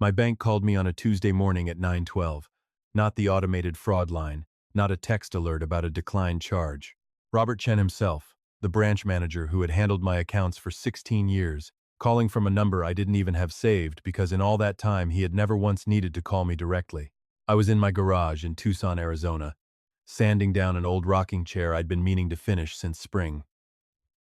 My bank called me on a Tuesday morning at 9:12. Not the automated fraud line, not a text alert about a declined charge. Robert Chen himself, the branch manager who had handled my accounts for 16 years, calling from a number I didn't even have saved because in all that time he had never once needed to call me directly. I was in my garage in Tucson, Arizona, sanding down an old rocking chair I'd been meaning to finish since spring.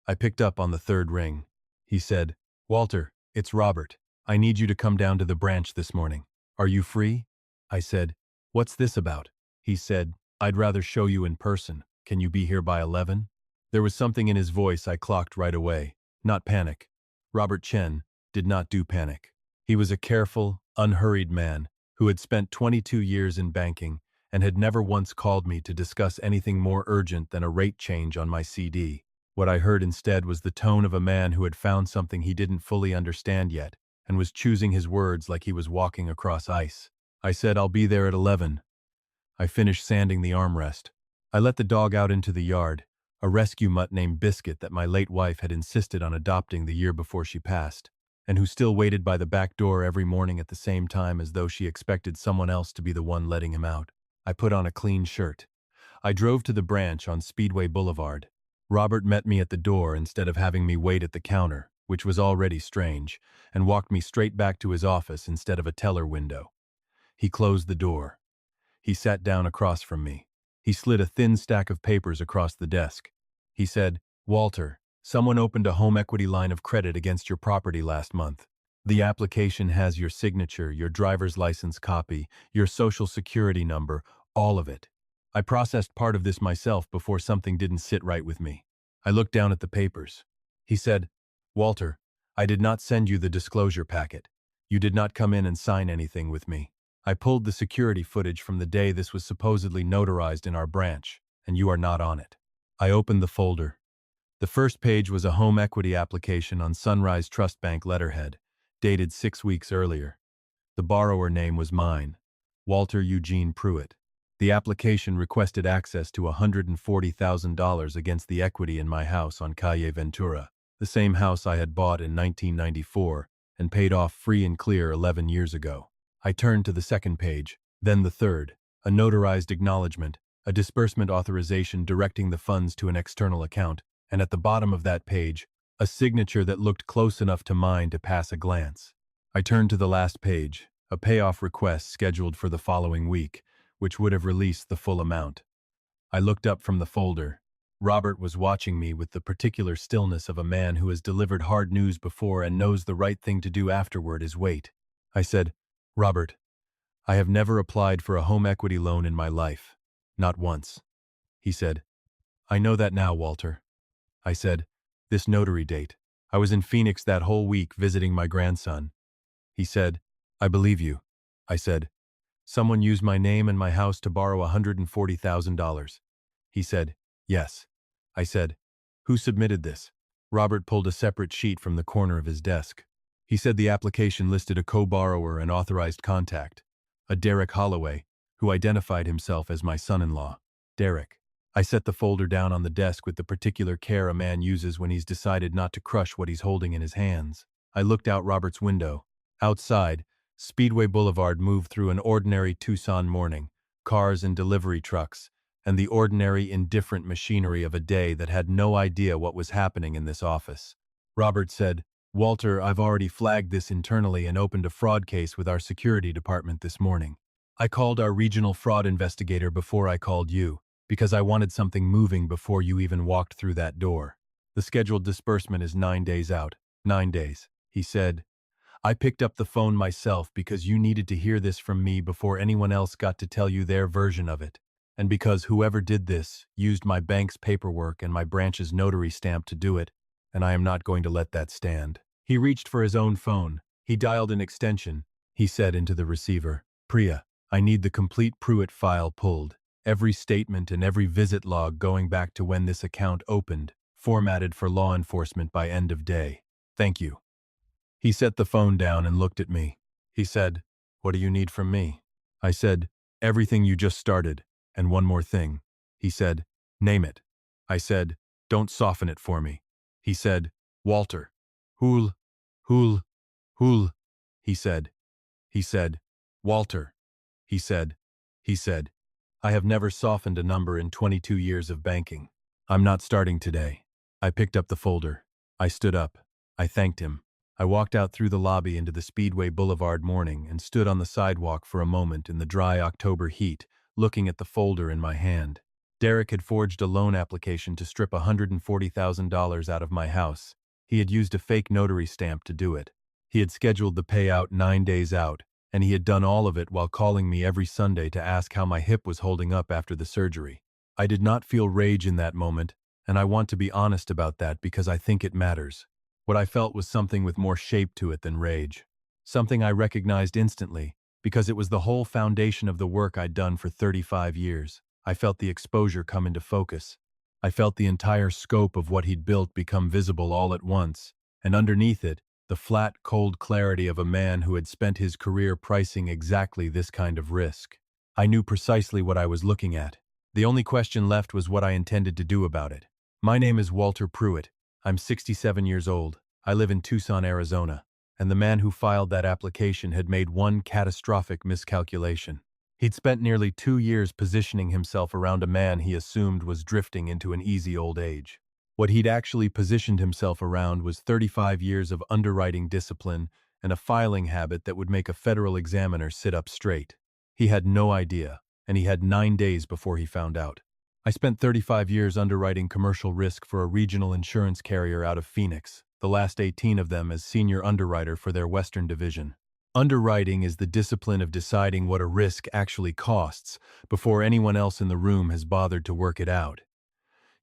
I picked up on the third ring. He said, "Walter, it's Robert. I need you to come down to the branch this morning. Are you free?" I said, "What's this about?" He said, "I'd rather show you in person. Can you be here by 11?" There was something in his voice I clocked right away. Not panic. Robert Chen did not do panic. He was a careful, unhurried man who had spent 22 years in banking and had never once called me to discuss anything more urgent than a rate change on my CD. What I heard instead was the tone of a man who had found something he didn't fully understand yet and was choosing his words like he was walking across ice. I said, "I'll be there at 11. I finished sanding the armrest. I let the dog out into the yard, a rescue mutt named Biscuit that my late wife had insisted on adopting the year before she passed, and who still waited by the back door every morning at the same time as though she expected someone else to be the one letting him out. I put on a clean shirt. I drove to the branch on Speedway Boulevard. Robert met me at the door instead of having me wait at the counter, which was already strange, and walked me straight back to his office instead of a teller window. He closed the door. He sat down across from me. He slid a thin stack of papers across the desk. He said, "Walter, someone opened a home equity line of credit against your property last month. The application has your signature, your driver's license copy, your social security number, all of it. I processed part of this myself before something didn't sit right with me." I looked down at the papers. He said, "Walter, I did not send you the disclosure packet. You did not come in and sign anything with me. I pulled the security footage from the day this was supposedly notarized in our branch, and you are not on it." I opened the folder. The first page was a home equity application on Sunrise Trust Bank letterhead, dated 6 weeks earlier. The borrower name was mine, Walter Eugene Pruitt. The application requested access to $140,000 against the equity in my house on Calle Ventura, the same house I had bought in 1994 and paid off free and clear 11 years ago. I turned to the second page, then the third, a notarized acknowledgement, a disbursement authorization directing the funds to an external account, and at the bottom of that page, a signature that looked close enough to mine to pass a glance. I turned to the last page, a payoff request scheduled for the following week, which would have released the full amount. I looked up from the folder. Robert was watching me with the particular stillness of a man who has delivered hard news before and knows the right thing to do afterward is wait. I said, "Robert, I have never applied for a home equity loan in my life. Not once." He said, "I know that now, Walter." I said, "This notary date. I was in Phoenix that whole week visiting my grandson." He said, "I believe you." I said, "Someone used my name and my house to borrow $140,000. He said, "Yes." I said, "Who submitted this?" Robert pulled a separate sheet from the corner of his desk. He said the application listed a co-borrower and authorized contact, a Derek Holloway, who identified himself as my son-in-law. Derek. I set the folder down on the desk with the particular care a man uses when he's decided not to crush what he's holding in his hands. I looked out Robert's window. Outside, Speedway Boulevard moved through an ordinary Tucson morning, cars and delivery trucks, and the ordinary indifferent machinery of a day that had no idea what was happening in this office. Robert said, "Walter, I've already flagged this internally and opened a fraud case with our security department this morning. I called our regional fraud investigator before I called you, because I wanted something moving before you even walked through that door. The scheduled disbursement is 9 days out." 9 days, he said. "I picked up the phone myself because you needed to hear this from me before anyone else got to tell you their version of it, and because whoever did this used my bank's paperwork and my branch's notary stamp to do it, and I am not going to let that stand." He reached for his own phone. He dialed an extension. He said into the receiver, "Priya, I need the complete Pruitt file pulled. Every statement and every visit log going back to when this account opened, formatted for law enforcement by end of day. Thank you." He set the phone down and looked at me. He said, "What do you need from me?" I said, "Everything you just started, and one more thing." He said, "Name it." I said, "Don't soften it for me." He said, "Walter." "Hool, hool, hool," he said. He said, "Walter," he said, he said, "I have never softened a number in 22 years of banking. I'm not starting today." I picked up the folder. I stood up. I thanked him. I walked out through the lobby into the Speedway Boulevard morning and stood on the sidewalk for a moment in the dry October heat, looking at the folder in my hand. Derek had forged a loan application to strip $140,000 out of my house. He had used a fake notary stamp to do it. He had scheduled the payout 9 days out, and he had done all of it while calling me every Sunday to ask how my hip was holding up after the surgery. I did not feel rage in that moment, and I want to be honest about that because I think it matters. What I felt was something with more shape to it than rage. Something I recognized instantly, because it was the whole foundation of the work I'd done for 35 years. I felt the exposure come into focus. I felt the entire scope of what he'd built become visible all at once, and underneath it, the flat, cold clarity of a man who had spent his career pricing exactly this kind of risk. I knew precisely what I was looking at. The only question left was what I intended to do about it. My name is Walter Pruitt. I'm 67 years old. I live in Tucson, Arizona. And the man who filed that application had made one catastrophic miscalculation. He'd spent nearly 2 years positioning himself around a man he assumed was drifting into an easy old age. What he'd actually positioned himself around was 35 years of underwriting discipline and a filing habit that would make a federal examiner sit up straight. He had no idea, and he had 9 days before he found out. I spent 35 years underwriting commercial risk for a regional insurance carrier out of Phoenix, the last 18 of them as senior underwriter for their Western division. Underwriting is the discipline of deciding what a risk actually costs before anyone else in the room has bothered to work it out.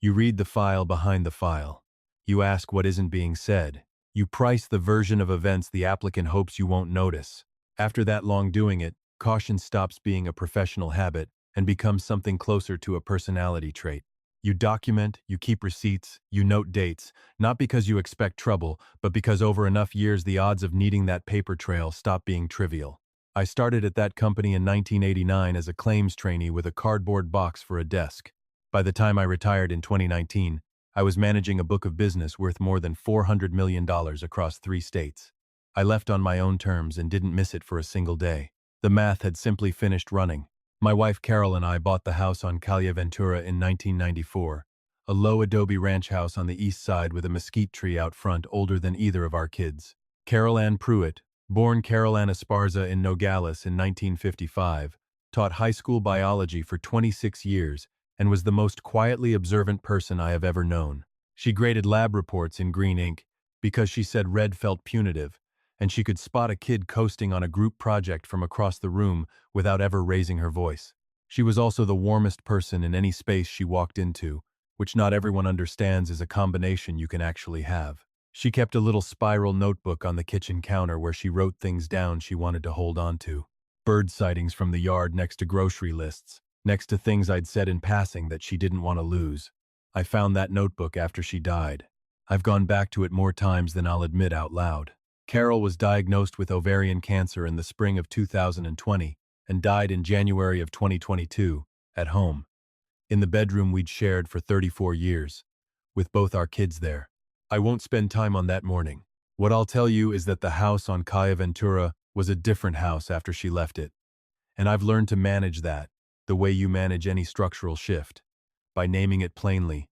You read the file behind the file. You ask what isn't being said. You price the version of events the applicant hopes you won't notice. After that long doing it, caution stops being a professional habit and becomes something closer to a personality trait. You document, you keep receipts, you note dates, not because you expect trouble, but because over enough years the odds of needing that paper trail stop being trivial. I started at that company in 1989 as a claims trainee with a cardboard box for a desk. By the time I retired in 2019, I was managing a book of business worth more than $400 million across 3 states. I left on my own terms and didn't miss it for a single day. The math had simply finished running. My wife Carol and I bought the house on Calle Ventura in 1994, a low adobe ranch house on the east side with a mesquite tree out front older than either of our kids. Carol Ann Pruitt, born Carol Ann Esparza in Nogales in 1955, taught high school biology for 26 years and was the most quietly observant person I have ever known. She graded lab reports in green ink because she said red felt punitive, and she could spot a kid coasting on a group project from across the room without ever raising her voice. She was also the warmest person in any space she walked into, which not everyone understands is a combination you can actually have. She kept a little spiral notebook on the kitchen counter where she wrote things down she wanted to hold on to. Bird sightings from the yard next to grocery lists, next to things I'd said in passing that she didn't want to lose. I found that notebook after she died. I've gone back to it more times than I'll admit out loud. Carol was diagnosed with ovarian cancer in the spring of 2020 and died in January of 2022, at home, in the bedroom we'd shared for 34 years, with both our kids there. I won't spend time on that morning. What I'll tell you is that the house on Calle Ventura was a different house after she left it. And I've learned to manage that, the way you manage any structural shift, by naming it plainly,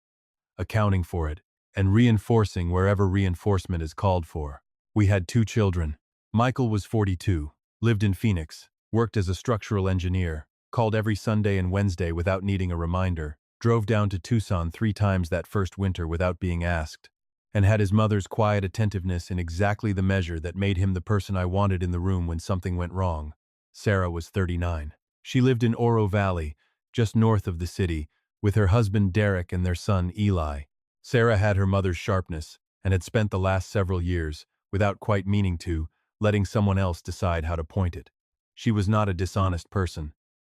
accounting for it, and reinforcing wherever reinforcement is called for. We had 2 children. Michael was 42, lived in Phoenix, worked as a structural engineer, called every Sunday and Wednesday without needing a reminder, drove down to Tucson 3 times that first winter without being asked, and had his mother's quiet attentiveness in exactly the measure that made him the person I wanted in the room when something went wrong. Sarah was 39. She lived in Oro Valley, just north of the city, with her husband Derek and their son Eli. Sarah had her mother's sharpness and had spent the last several years, without quite meaning to, letting someone else decide how to point it. She was not a dishonest person.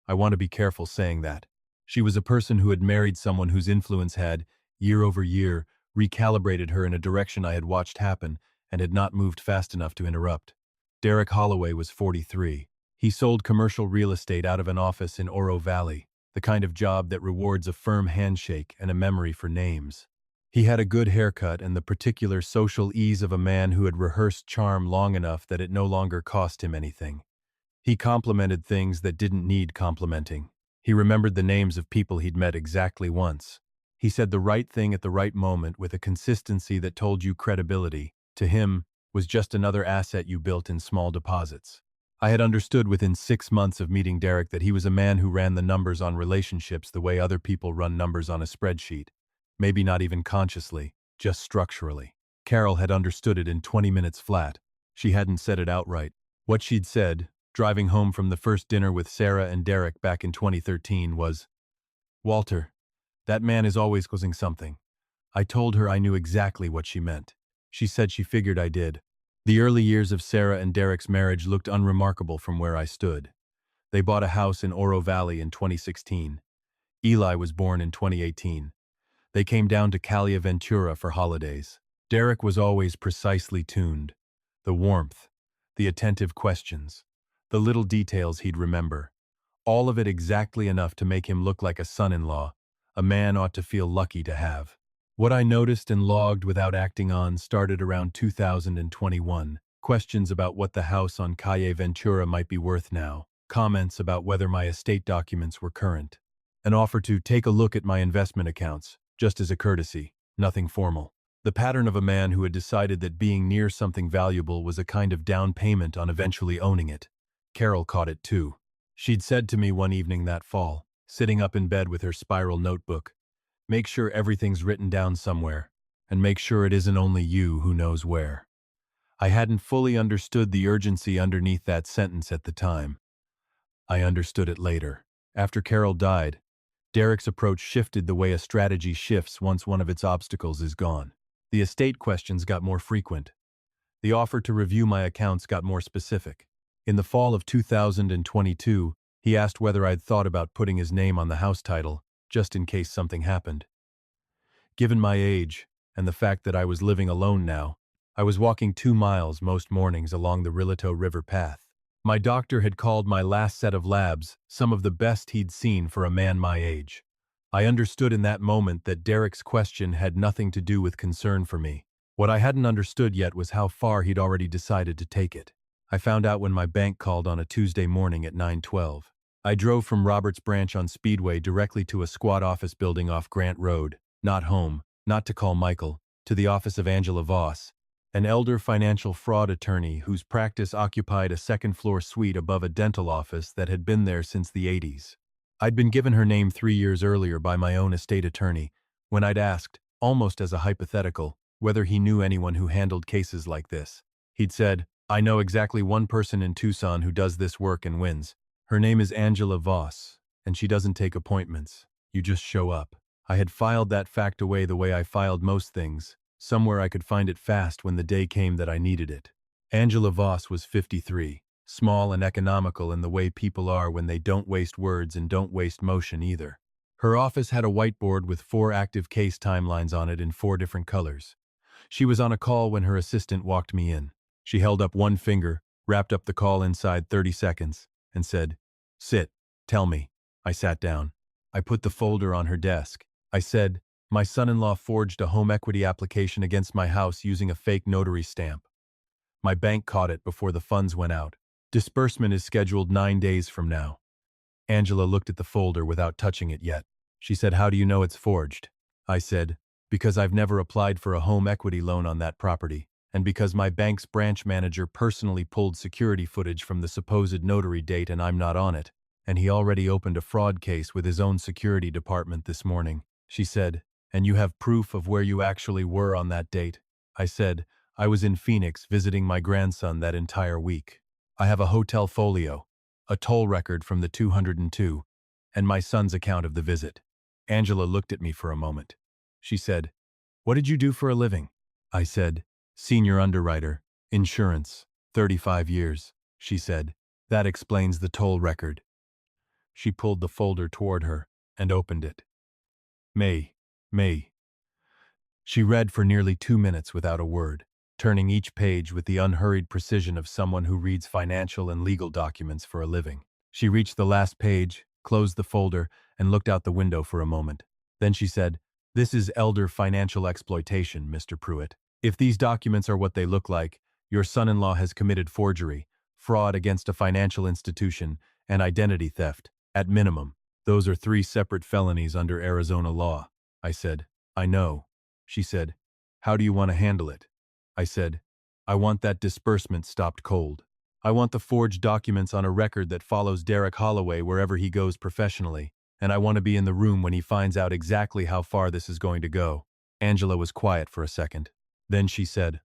I want to be careful saying that. She was a person who had married someone whose influence had, year over year, recalibrated her in a direction I had watched happen and had not moved fast enough to interrupt. Derek Holloway was 43. He sold commercial real estate out of an office in Oro Valley, the kind of job that rewards a firm handshake and a memory for names. He had a good haircut and the particular social ease of a man who had rehearsed charm long enough that it no longer cost him anything. He complimented things that didn't need complimenting. He remembered the names of people he'd met exactly once. He said the right thing at the right moment with a consistency that told you credibility, to him, was just another asset you built in small deposits. I had understood within 6 months of meeting Derek that he was a man who ran the numbers on relationships the way other people run numbers on a spreadsheet. Maybe not even consciously, just structurally. Carol had understood it in 20 minutes flat. She hadn't said it outright. What she'd said, driving home from the first dinner with Sarah and Derek back in 2013, was, "Walter, that man is always causing something." I told her I knew exactly what she meant. She said she figured I did. The early years of Sarah and Derek's marriage looked unremarkable from where I stood. They bought a house in Oro Valley in 2016. Eli was born in 2018. They came down to Calia Ventura for holidays. Derek was always precisely tuned. The warmth, the attentive questions, the little details he'd remember. All of it exactly enough to make him look like a son-in-law, a man ought to feel lucky to have. What I noticed and logged without acting on started around 2021. Questions about what the house on Calle Ventura might be worth now. Comments about whether my estate documents were current. An offer to take a look at my investment accounts, just as a courtesy, nothing formal. The pattern of a man who had decided that being near something valuable was a kind of down payment on eventually owning it. Carol caught it too. She'd said to me one evening that fall, sitting up in bed with her spiral notebook, "Make sure everything's written down somewhere, and make sure it isn't only you who knows where." I hadn't fully understood the urgency underneath that sentence at the time. I understood it later. After Carol died, Derek's approach shifted the way a strategy shifts once one of its obstacles is gone. The estate questions got more frequent. The offer to review my accounts got more specific. In the fall of 2022, he asked whether I'd thought about putting his name on the house title, just in case something happened. Given my age, and the fact that I was living alone now, I was walking 2 miles most mornings along the Rilito River path. My doctor had called my last set of labs some of the best he'd seen for a man my age. I understood in that moment that Derek's question had nothing to do with concern for me. What I hadn't understood yet was how far he'd already decided to take it. I found out when my bank called on a Tuesday morning at 9:12. I drove from Roberts Branch on Speedway directly to a squat office building off Grant Road, not home, not to call Michael, to the office of Angela Voss, an elder financial fraud attorney whose practice occupied a second-floor suite above a dental office that had been there since the 80s. I'd been given her name 3 years earlier by my own estate attorney, when I'd asked, almost as a hypothetical, whether he knew anyone who handled cases like this. He'd said, "I know exactly one person in Tucson who does this work and wins. Her name is Angela Voss, and she doesn't take appointments. You just show up." I had filed that fact away the way I filed most things, somewhere I could find it fast when the day came that I needed it. Angela Voss was 53, small and economical in the way people are when they don't waste words and don't waste motion either. Her office had a whiteboard with 4 active case timelines on it in 4 different colors. She was on a call when her assistant walked me in. She held up one finger, wrapped up the call inside 30 seconds, and said, "Sit, tell me." I sat down. I put the folder on her desk. I said, "My son-in-law forged a home equity application against my house using a fake notary stamp. My bank caught it before the funds went out. Disbursement is scheduled 9 days from now." Angela looked at the folder without touching it yet. She said, "How do you know it's forged?" I said, "Because I've never applied for a home equity loan on that property, and because my bank's branch manager personally pulled security footage from the supposed notary date and I'm not on it, and he already opened a fraud case with his own security department this morning." She said, "And you have proof of where you actually were on that date?" I said, "I was in Phoenix visiting my grandson that entire week. I have a hotel folio, a toll record from the 202, and my son's account of the visit." Angela looked at me for a moment. She said, "What did you do for a living?" I said, "Senior underwriter, insurance, 35 years, she said. "That explains the toll record." She pulled the folder toward her and opened it. May. She read for nearly 2 minutes without a word, turning each page with the unhurried precision of someone who reads financial and legal documents for a living. She reached the last page, closed the folder, and looked out the window for a moment. Then she said, "This is elder financial exploitation, Mr. Pruitt. If these documents are what they look like, your son-in-law has committed forgery, fraud against a financial institution, and identity theft. At minimum, those are 3 separate felonies under Arizona law. I said, I know. She said, how do you want to handle it? I said, I want that disbursement stopped cold. I want the forged documents on a record that follows Derek Holloway wherever he goes professionally, and I want to be in the room when he finds out exactly how far this is going to go. Angela was quiet for a second. Then she said,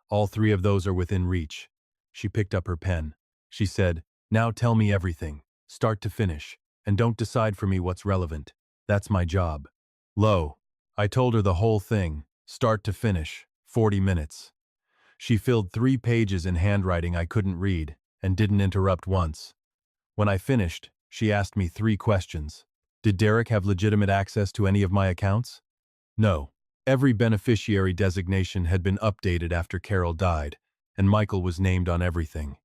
all 3 of those are within reach. She picked up her pen. She said, now tell me everything, start to finish, and don't decide for me what's relevant. That's my job. I told her the whole thing, start to finish, 40 minutes. She filled 3 pages in handwriting I couldn't read, and didn't interrupt once. When I finished, she asked me 3 questions. Did Derek have legitimate access to any of my accounts? No. Every beneficiary designation had been updated after Carol died, and Michael was named on everything.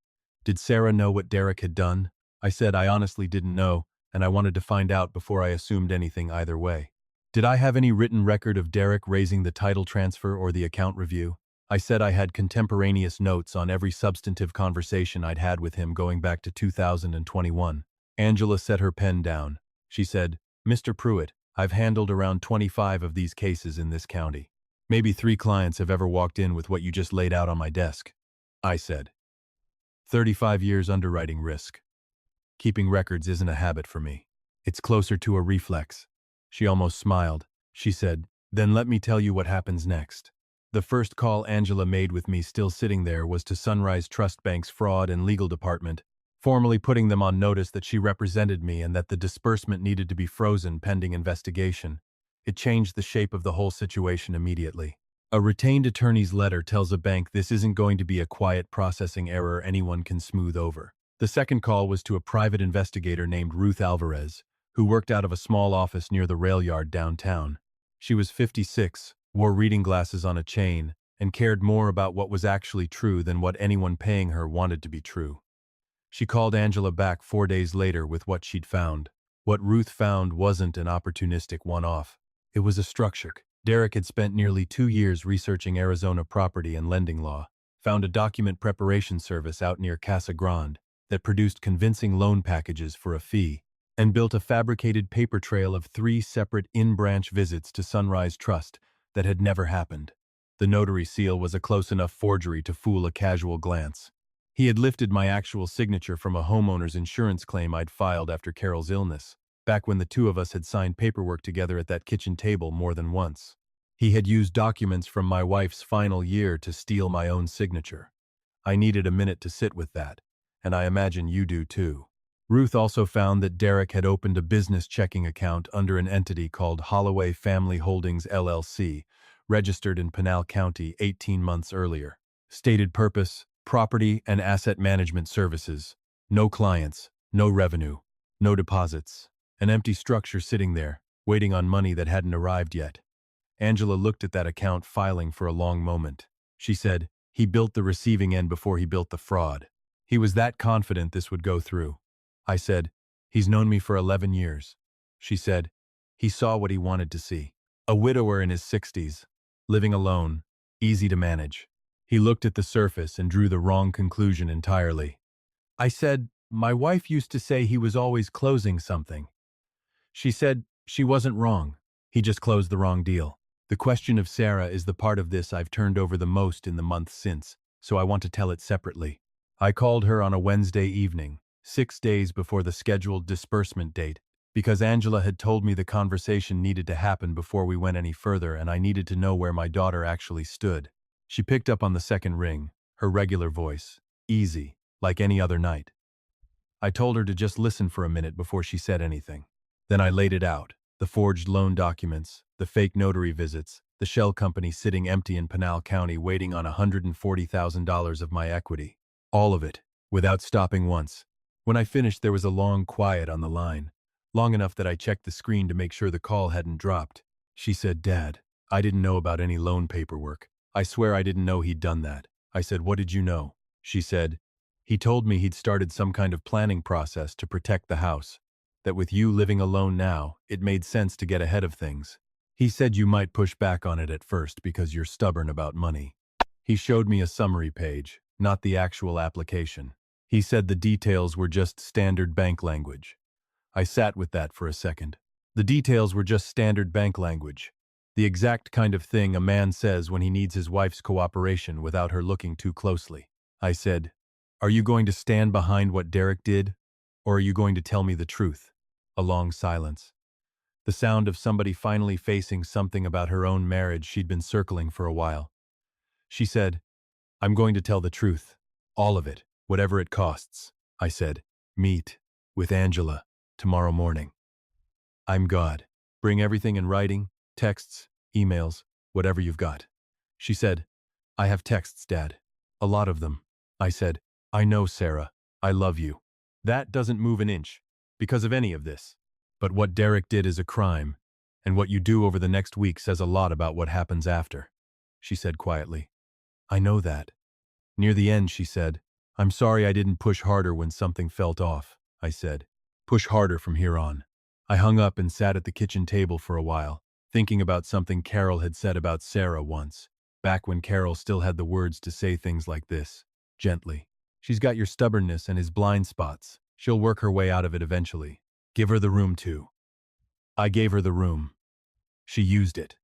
Did Sarah know what Derek had done? I said I honestly didn't know, and I wanted to find out before I assumed anything either way. Did I have any written record of Derek raising the title transfer or the account review? I said I had contemporaneous notes on every substantive conversation I'd had with him going back to 2021. Angela set her pen down. She said, Mr. Pruitt, I've handled around 25 of these cases in this county. Maybe 3 clients have ever walked in with what you just laid out on my desk. I said, 35 years underwriting risk. Keeping records isn't a habit for me. It's closer to a reflex. She almost smiled. She said, then let me tell you what happens next. The first call Angela made with me still sitting there was to Sunrise Trust Bank's fraud and legal department, formally putting them on notice that she represented me and that the disbursement needed to be frozen pending investigation. It changed the shape of the whole situation immediately. A retained attorney's letter tells a bank this isn't going to be a quiet processing error anyone can smooth over. The second call was to a private investigator named Ruth Alvarez, who worked out of a small office near the rail yard downtown. She was 56, wore reading glasses on a chain, and cared more about what was actually true than what anyone paying her wanted to be true. She called Angela back 4 days later with what she'd found. What Ruth found wasn't an opportunistic one-off. It was a structure. Derek had spent nearly 2 years researching Arizona property and lending law, found a document preparation service out near Casa Grande that produced convincing loan packages for a fee, and built a fabricated paper trail of 3 separate in-branch visits to Sunrise Trust that had never happened. The notary seal was a close enough forgery to fool a casual glance. He had lifted my actual signature from a homeowner's insurance claim I'd filed after Carol's illness, back when the 2 of us had signed paperwork together at that kitchen table more than once. He had used documents from my wife's final year to steal my own signature. I needed a minute to sit with that, and I imagine you do too. Ruth also found that Derek had opened a business checking account under an entity called Holloway Family Holdings LLC, registered in Pinal County 18 months earlier. Stated purpose, property and asset management services. No clients, no revenue, no deposits. An empty structure sitting there, waiting on money that hadn't arrived yet. Angela looked at that account filing for a long moment. She said, he built the receiving end before he built the fraud. He was that confident this would go through. I said, he's known me for 11 years. She said, he saw what he wanted to see. A widower in his 60s, living alone, easy to manage. He looked at the surface and drew the wrong conclusion entirely. I said, my wife used to say he was always closing something. She said, she wasn't wrong. He just closed the wrong deal. The question of Sarah is the part of this I've turned over the most in the months since, so I want to tell it separately. I called her on a Wednesday evening, 6 days before the scheduled disbursement date, because Angela had told me the conversation needed to happen before we went any further and I needed to know where my daughter actually stood. She picked up on the second ring, her regular voice, easy, like any other night. I told her to just listen for a minute before she said anything. Then I laid it out, the forged loan documents, the fake notary visits, the shell company sitting empty in Pinal County waiting on $140,000 of my equity. All of it, without stopping once. When I finished, there was a long quiet on the line, long enough that I checked the screen to make sure the call hadn't dropped. She said, Dad, I didn't know about any loan paperwork. I swear I didn't know he'd done that. I said, what did you know? She said, he told me he'd started some kind of planning process to protect the house, that with you living alone now, it made sense to get ahead of things. He said you might push back on it at first because you're stubborn about money. He showed me a summary page, not the actual application. He said the details were just standard bank language. I sat with that for a second. The details were just standard bank language. The exact kind of thing a man says when he needs his wife's cooperation without her looking too closely. I said, "Are you going to stand behind what Derek did, or are you going to tell me the truth?" A long silence. The sound of somebody finally facing something about her own marriage she'd been circling for a while. She said, "I'm going to tell the truth. All of it, whatever it costs." I said, "Meet with Angela tomorrow morning." I'm God. Bring everything in writing, texts, emails, whatever you've got. She said, "I have texts, Dad. A lot of them." I said, "I know, Sarah. I love you. That doesn't move an inch because of any of this. But what Derek did is a crime, and what you do over the next week says a lot about what happens after," she said quietly. "I know that." Near the end, she said, "I'm sorry I didn't push harder when something felt off." I said, "Push harder from here on." I hung up and sat at the kitchen table for a while, thinking about something Carol had said about Sarah once, back when Carol still had the words to say things like this, gently. "She's got your stubbornness and his blind spots. She'll work her way out of it eventually. Give her the room too." I gave her the room. She used it.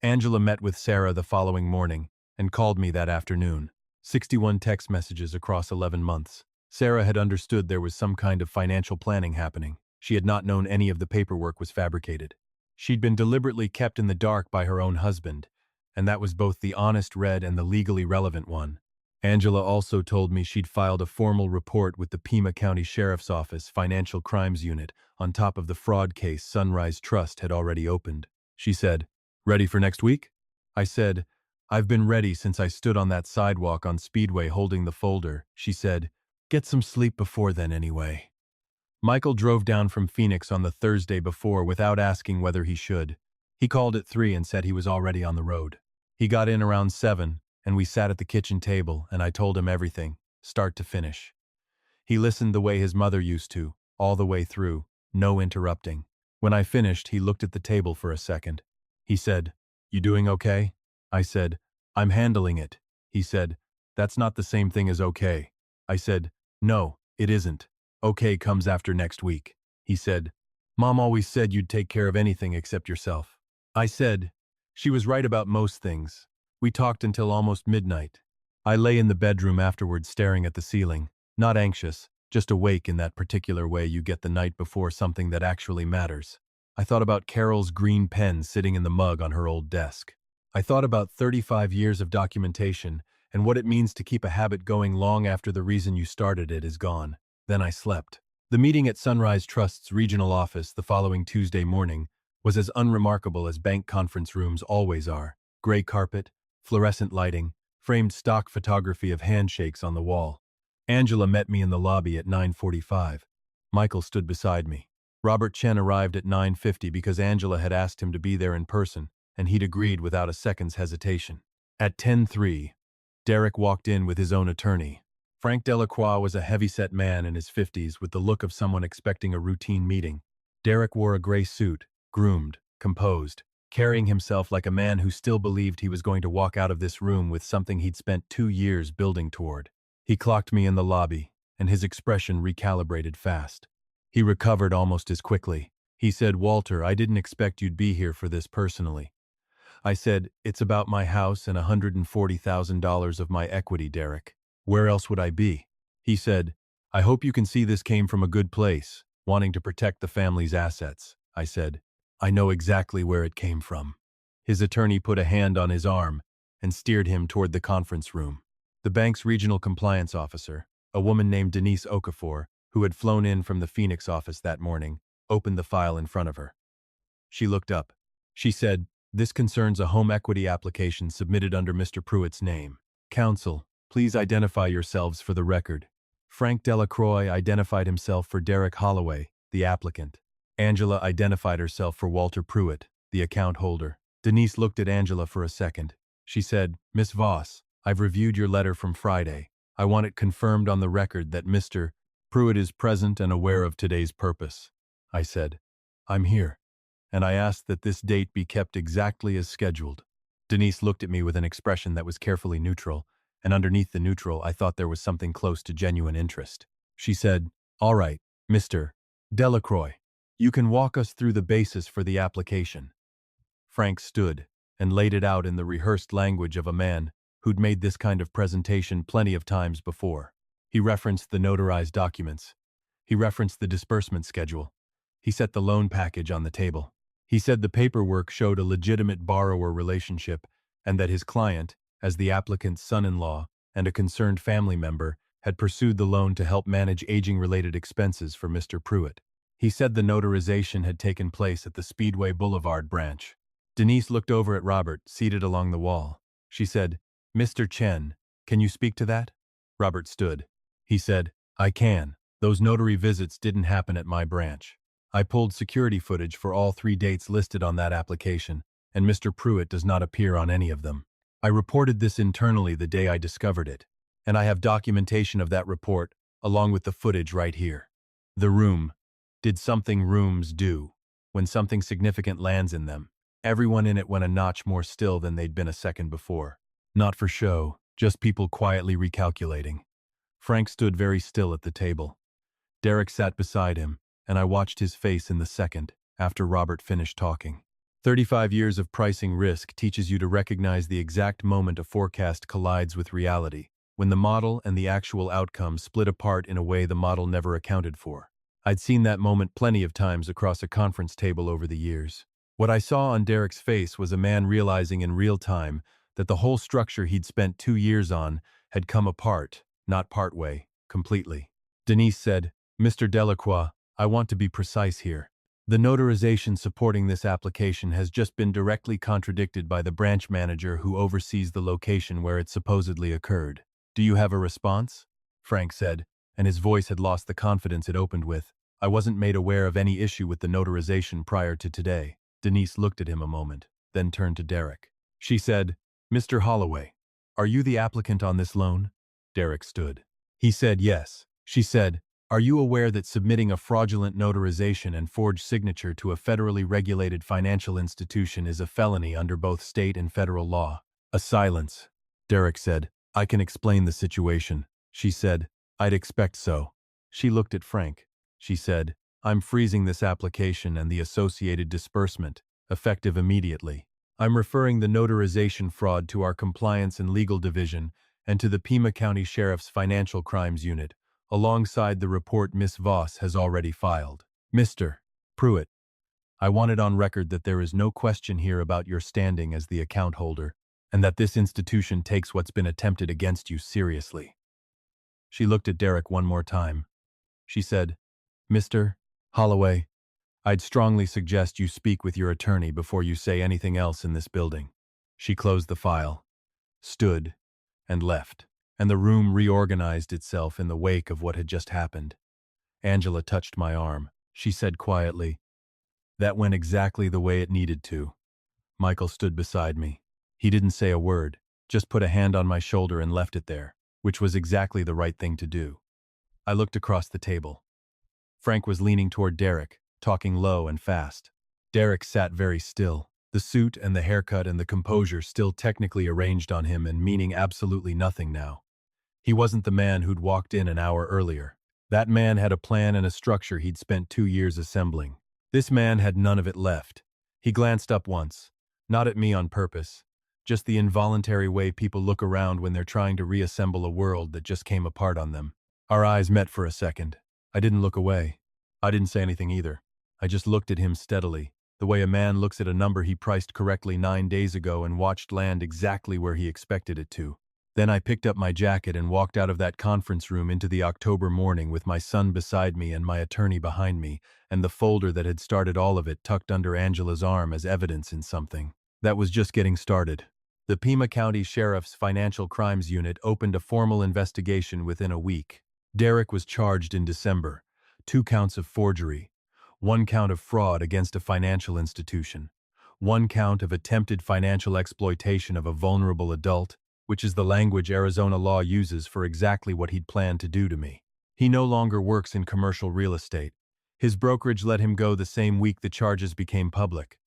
Angela met with Sarah the following morning and called me that afternoon. 61 text messages across 11 months. Sarah had understood there was some kind of financial planning happening. She had not known any of the paperwork was fabricated. She'd been deliberately kept in the dark by her own husband, and that was both the honest red and the legally relevant one. Angela also told me she'd filed a formal report with the Pima County Sheriff's Office Financial Crimes Unit on top of the fraud case Sunrise Trust had already opened. She said, "Ready for next week?" I said, "I've been ready since I stood on that sidewalk on Speedway holding the folder." She said, "Get some sleep before then anyway." Michael drove down from Phoenix on the Thursday before without asking whether he should. He called at 3 and said he was already on the road. He got in around 7, and we sat at the kitchen table, and I told him everything, start to finish. He listened the way his mother used to, all the way through, no interrupting. When I finished, he looked at the table for a second. He said, "You doing okay?" I said, "I'm handling it." He said, "That's not the same thing as okay." I said, "No, it isn't. Okay comes after next week." He said, "Mom always said you'd take care of anything except yourself." I said, "She was right about most things." We talked until almost midnight. I lay in the bedroom afterwards staring at the ceiling, not anxious, just awake in that particular way you get the night before something that actually matters. I thought about Carol's green pen sitting in the mug on her old desk. I thought about 35 years of documentation and what it means to keep a habit going long after the reason you started it is gone. Then I slept. The meeting at Sunrise Trust's regional office the following Tuesday morning was as unremarkable as bank conference rooms always are. Gray carpet, fluorescent lighting, framed stock photography of handshakes on the wall. Angela met me in the lobby at 9:45. Michael stood beside me. Robert Chen arrived at 9:50 because Angela had asked him to be there in person, and he'd agreed without a second's hesitation. At 10:03, Derek walked in with his own attorney. Frank Delacroix was a heavy-set man in his 50s with the look of someone expecting a routine meeting. Derek wore a gray suit, groomed, composed, carrying himself like a man who still believed he was going to walk out of this room with something he'd spent 2 years building toward. He clocked me in the lobby, and his expression recalibrated fast. He recovered almost as quickly. He said, "Walter, I didn't expect you'd be here for this personally." I said, "It's about my house and $140,000 of my equity, Derek. Where else would I be?" He said, "I hope you can see this came from a good place, wanting to protect the family's assets." I said, "I know exactly where it came from." His attorney put a hand on his arm and steered him toward the conference room. The bank's regional compliance officer, a woman named Denise Okafor, who had flown in from the Phoenix office that morning, opened the file in front of her. She looked up. She said, "This concerns a home equity application submitted under Mr. Pruitt's name. Counsel, please identify yourselves for the record." Frank Delacroix identified himself for Derek Holloway, the applicant. Angela identified herself for Walter Pruitt, the account holder. Denise looked at Angela for a second. She said, "Miss Voss, I've reviewed your letter from Friday. I want it confirmed on the record that Mr. Pruitt is present and aware of today's purpose." I said, "I'm here, and I ask that this date be kept exactly as scheduled." Denise looked at me with an expression that was carefully neutral, and underneath the neutral I thought there was something close to genuine interest. She said, "All right, Mr. Delacroix, you can walk us through the basis for the application." Frank stood and laid it out in the rehearsed language of a man who'd made this kind of presentation plenty of times before. He referenced the notarized documents. He referenced the disbursement schedule. He set the loan package on the table. He said the paperwork showed a legitimate borrower relationship and that his client, as the applicant's son-in-law and a concerned family member, had pursued the loan to help manage aging-related expenses for Mr. Pruitt. He said the notarization had taken place at the Speedway Boulevard branch. Denise looked over at Robert, seated along the wall. She said, "Mr. Chen, can you speak to that?" Robert stood. He said, "I can. Those notary visits didn't happen at my branch. I pulled security footage for all 3 dates listed on that application, and Mr. Pruitt does not appear on any of them. I reported this internally the day I discovered it, and I have documentation of that report, along with the footage right here. The room. Did something rooms do? When something significant lands in them, everyone in it went a notch more still than they'd been a second before. Not for show, just people quietly recalculating." Frank stood very still at the table. Derek sat beside him, and I watched his face in the second after Robert finished talking. 35 years of pricing risk teaches you to recognize the exact moment a forecast collides with reality, when the model and the actual outcome split apart in a way the model never accounted for. I'd seen that moment plenty of times across a conference table over the years. What I saw on Derek's face was a man realizing in real time that the whole structure he'd spent 2 years on had come apart, not partway, completely. Denise said, "Mr. Delacroix, I want to be precise here. The notarization supporting this application has just been directly contradicted by the branch manager who oversees the location where it supposedly occurred. Do you have a response?" Frank said, and his voice had lost the confidence it opened with. "I wasn't made aware of any issue with the notarization prior to today." Denise looked at him a moment, then turned to Derek. She said, "Mr. Holloway, are you the applicant on this loan?" Derek stood. He said yes. She said, "Are you aware that submitting a fraudulent notarization and forged signature to a federally regulated financial institution is a felony under both state and federal law?" A silence. Derek said, "I can explain the situation." She said, "I'd expect so." She looked at Frank. She said, "I'm freezing this application and the associated disbursement, effective immediately. I'm referring the notarization fraud to our Compliance and Legal Division and to the Pima County Sheriff's Financial Crimes Unit, alongside the report Miss Voss has already filed. Mr. Pruitt, I want it on record that there is no question here about your standing as the account holder, and that this institution takes what's been attempted against you seriously." She looked at Derek one more time. She said, "Mr. Holloway, I'd strongly suggest you speak with your attorney before you say anything else in this building." She closed the file, stood, and left, and the room reorganized itself in the wake of what had just happened. Angela touched my arm. She said quietly, "That went exactly the way it needed to." Michael stood beside me. He didn't say a word, just put a hand on my shoulder and left it there, which was exactly the right thing to do. I looked across the table. Frank was leaning toward Derek, talking low and fast. Derek sat very still, the suit and the haircut and the composure still technically arranged on him and meaning absolutely nothing now. He wasn't the man who'd walked in an hour earlier. That man had a plan and a structure he'd spent 2 years assembling. This man had none of it left. He glanced up once, not at me on purpose, just the involuntary way people look around when they're trying to reassemble a world that just came apart on them. Our eyes met for a second. I didn't look away. I didn't say anything either. I just looked at him steadily, the way a man looks at a number he priced correctly 9 days ago and watched land exactly where he expected it to. Then I picked up my jacket and walked out of that conference room into the October morning with my son beside me and my attorney behind me, and the folder that had started all of it tucked under Angela's arm as evidence in something that was just getting started. The Pima County Sheriff's Financial Crimes Unit opened a formal investigation within a week. Derek was charged in December, 2 counts of forgery, 1 count of fraud against a financial institution, 1 count of attempted financial exploitation of a vulnerable adult, which is the language Arizona law uses for exactly what he'd planned to do to me. He no longer works in commercial real estate. His brokerage let him go the same week the charges became public.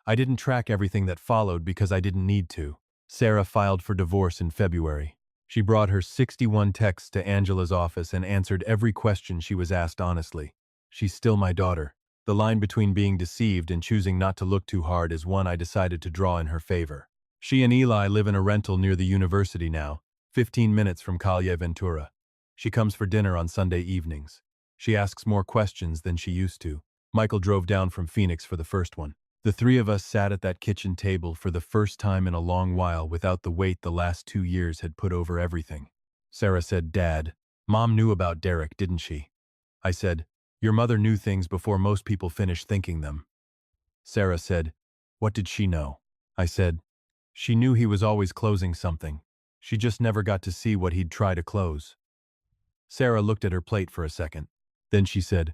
I didn't track everything that followed because I didn't need to. Sarah filed for divorce in February. She brought her 61 texts to Angela's office and answered every question she was asked honestly. She's still my daughter. The line between being deceived and choosing not to look too hard is one I decided to draw in her favor. She and Eli live in a rental near the university now, 15 minutes from Calle Ventura. She comes for dinner on Sunday evenings. She asks more questions than she used to. Michael drove down from Phoenix for the first one. The three of us sat at that kitchen table for the first time in a long while without the weight the last 2 years had put over everything. Sarah said, "Dad, Mom knew about Derek, didn't she?" I said, "Your mother knew things before most people finish thinking them." Sarah said, "What did she know?" I said, "She knew he was always closing something. She just never got to see what he'd try to close." Sarah looked at her plate for a second. Then she said,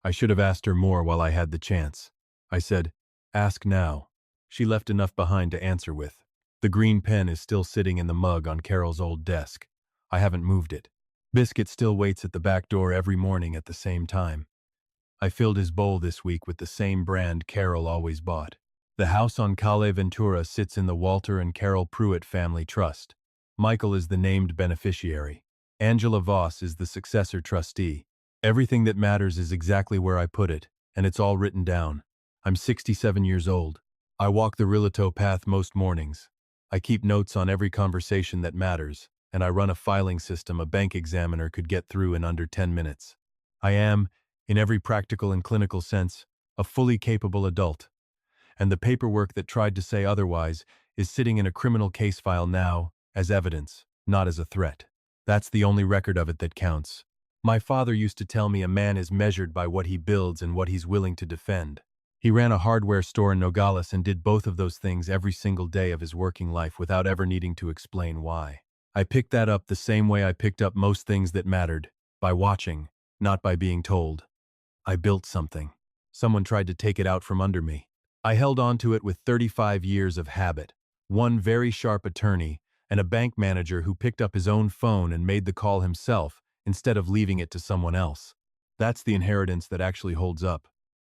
"I should have asked her more while I had the chance." I said, "Ask now." She left enough behind to answer with. The green pen is still sitting in the mug on Carol's old desk. I haven't moved it. Biscuit still waits at the back door every morning at the same time. I filled his bowl this week with the same brand Carol always bought. The house on Calle Ventura sits in the Walter and Carol Pruitt family trust. Michael is the named beneficiary. Angela Voss is the successor trustee. Everything that matters is exactly where I put it, and it's all written down. I'm 67 years old. I walk the Rilito path most mornings. I keep notes on every conversation that matters, and I run a filing system a bank examiner could get through in under 10 minutes. I am, in every practical and clinical sense, a fully capable adult. And the paperwork that tried to say otherwise is sitting in a criminal case file now as evidence, not as a threat. That's the only record of it that counts. My father used to tell me a man is measured by what he builds and what he's willing to defend. He ran a hardware store in Nogales and did both of those things every single day of his working life without ever needing to explain why. I picked that up the same way I picked up most things that mattered, by watching, not by being told. I built something. Someone tried to take it out from under me. I held on to it with 35 years of habit, one very sharp attorney, and a bank manager who picked up his own phone and made the call himself instead of leaving it to someone else. That's the inheritance that actually holds up.